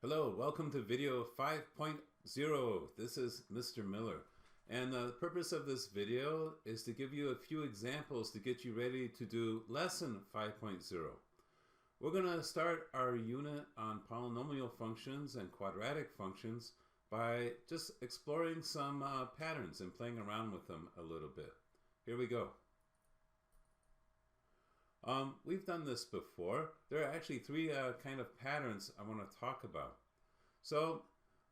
Hello, welcome to video 5.0. This is Mr. Miller. And the purpose of this video is to give you a few examples to get you ready to do lesson 5.0. We're going to start our unit on polynomial functions and quadratic functions by just exploring some patterns and playing around with them a little bit. Here we go. We've done this before. There are actually three kind of patterns I want to talk about. So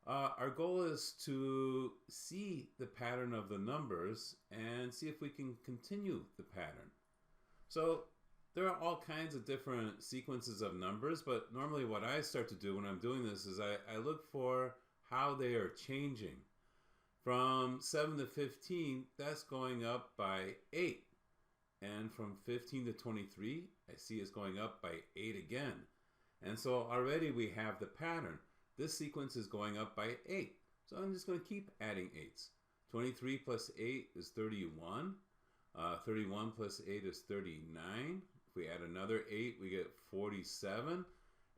our goal is to see the pattern of the numbers and see if we can continue the pattern. So there are all kinds of different sequences of numbers, but normally what I start to do when I'm doing this is I look for how they are changing. From 7 to 15, that's going up by 8. And from 15 to 23, I see it's going up by 8 again. And so already we have the pattern. This sequence is going up by 8. So I'm just going to keep adding 8s. 23 plus 8 is 31. 31 plus 8 is 39. If we add another 8, we get 47.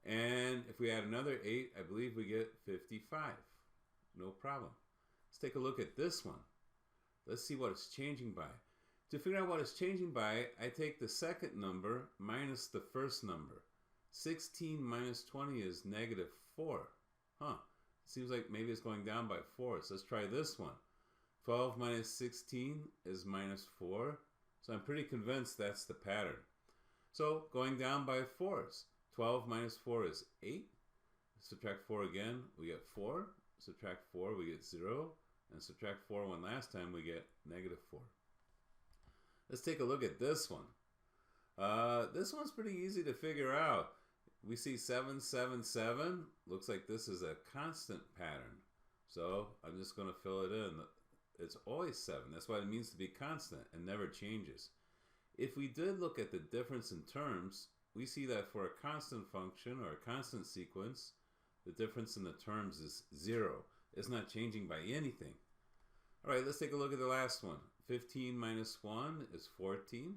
And if we add another 8, I believe we get 55. No problem. Let's take a look at this one. Let's see what it's changing by. To figure out what it's changing by, I take the second number minus the first number. 16 minus 20 is negative 4. Seems like maybe it's going down by 4. So let's try this one. 12 minus 16 is minus 4. So I'm pretty convinced that's the pattern. So going down by 4s. 12 minus 4 is 8. Subtract 4 again, we get 4. Subtract 4, we get 0. And subtract 4 one last time, we get negative 4. Let's take a look at this one. This one's pretty easy to figure out. We see 7, 7, 7. Looks like this is a constant pattern. So I'm just going to fill it in. It's always 7. That's what it means to be constant and never changes. If we did look at the difference in terms, we see that for a constant function or a constant sequence, the difference in the terms is 0. It's not changing by anything. All right, let's take a look at the last one. 15 minus 1 is 14.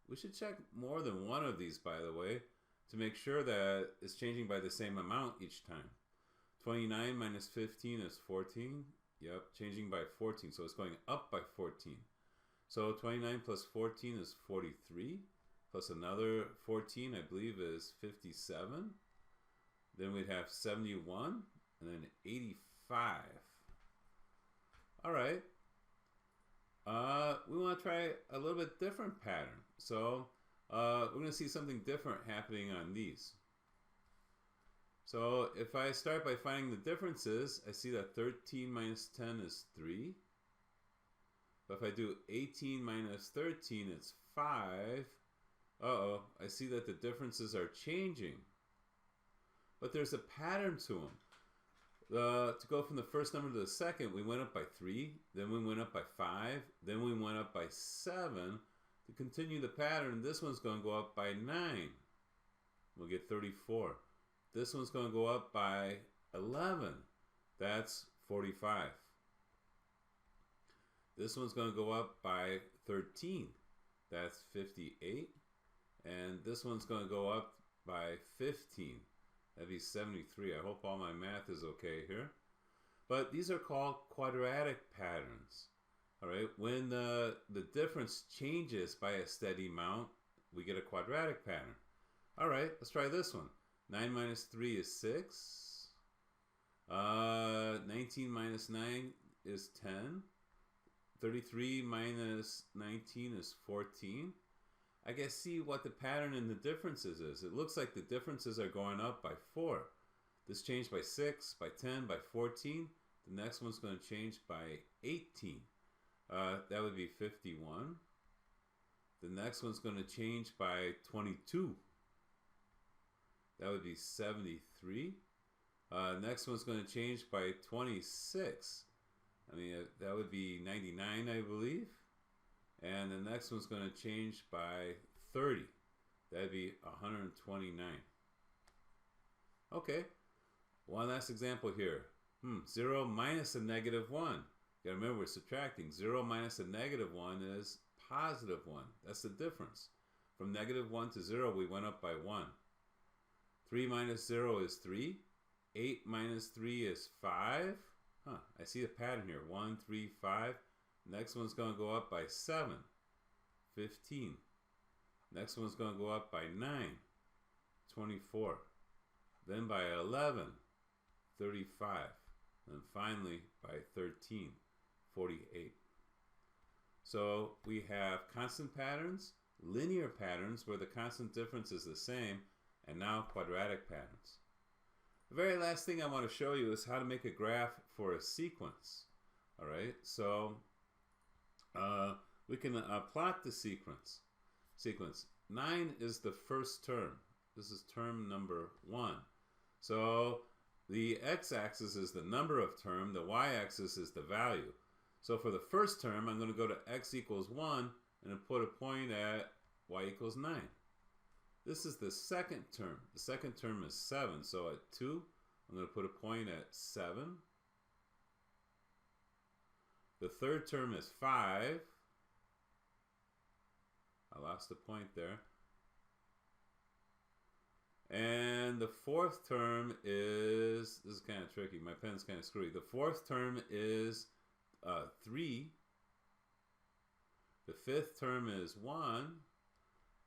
We should check more than one of these, by the way, to make sure that it's changing by the same amount each time. 29 minus 15 is 14. Yep, changing by 14, so it's going up by 14. So 29 plus 14 is 43, plus another 14, I believe, is 57. Then we'd have 71, and then 85. All right. We want to try a little bit different pattern. So we're going to see something different happening on these. So if I start by finding the differences, I see that 13 minus 10 is 3. But if I do 18 minus 13, it's 5. I see that the differences are changing. But there's a pattern to them. To go from the first number to the second, we went up by 3, then we went up by 5, then we went up by 7. To continue the pattern, this one's going to go up by 9. We'll get 34. This one's going to go up by 11. That's 45. This one's going to go up by 13. That's 58. And this one's going to go up by 15. That'd be 73. I hope all my math is okay here. But these are called quadratic patterns. All right, when the difference changes by a steady amount, we get a quadratic pattern. All right, let's try this one. 9 minus 3 is 6. 19 minus 9 is 10. 33 minus 19 is 14. I can see what the pattern in the differences is. It looks like the differences are going up by 4. This changed by 6, by 10, by 14. The next one's going to change by 18. That would be 51. The next one's going to change by 22. That would be 73. Next one's going to change by 26. That would be 99, I believe. And the next one's going to change by 30. That'd be 129. Okay, one last example here. 0 minus a negative 1. You gotta remember we're subtracting. 0 minus a negative 1 is positive 1. That's the difference. From negative 1 to 0, we went up by 1. 3 minus 0 is 3. 8 minus 3 is 5. Huh, I see a pattern here. 1, 3, 5. Next one's going to go up by 7. 15. Next one's going to go up by 9. 24. Then by 11. 35. And finally by 13. 48. So we have constant patterns, linear patterns where the constant difference is the same, and now quadratic patterns. The very last thing I want to show you is how to make a graph for a sequence. All right, so we can plot the sequence. 9 is the first term. This is term number 1. So the x-axis is the number of term, the y-axis is the value. So for the first term, I'm going to go to x equals 1 and put a point at y equals 9. This is the second term. The second term is 7. So at 2, I'm going to put a point at 7. The third term is 5. I lost a point there. And the fourth term is, this is kind of tricky. My pen's kind of screwy. The fourth term is 3. The fifth term is 1.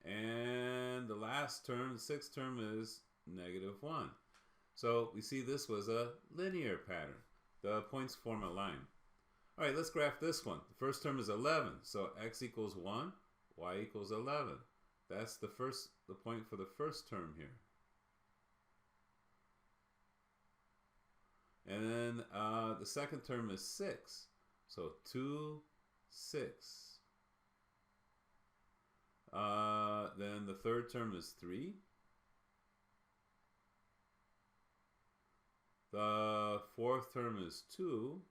And the last term, the sixth term, is -1. So we see this was a linear pattern. The points form a line. All right, let's graph this one. The first term is 11. So x equals 1, y equals 11. That's the point for the first term here. And then the second term is 6. So 2, 6. Then the third term is 3. The fourth term is 2.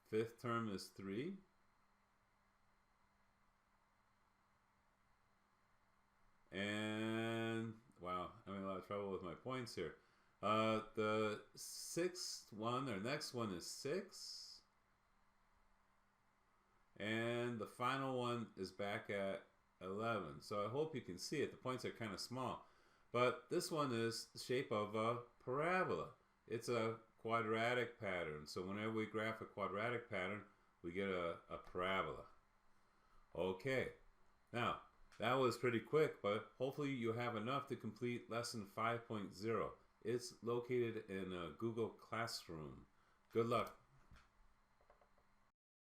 Fifth term is 3. And, wow, I'm having a lot of trouble with my points here. The sixth one, or next one, is 6. And the final one is back at 11. So I hope you can see it. The points are kind of small. But this one is the shape of a parabola. It's a quadratic pattern. So whenever we graph a quadratic pattern, we get a parabola. Okay. Now, that was pretty quick, but hopefully you have enough to complete lesson 5.0. It's located in Google Classroom. Good luck.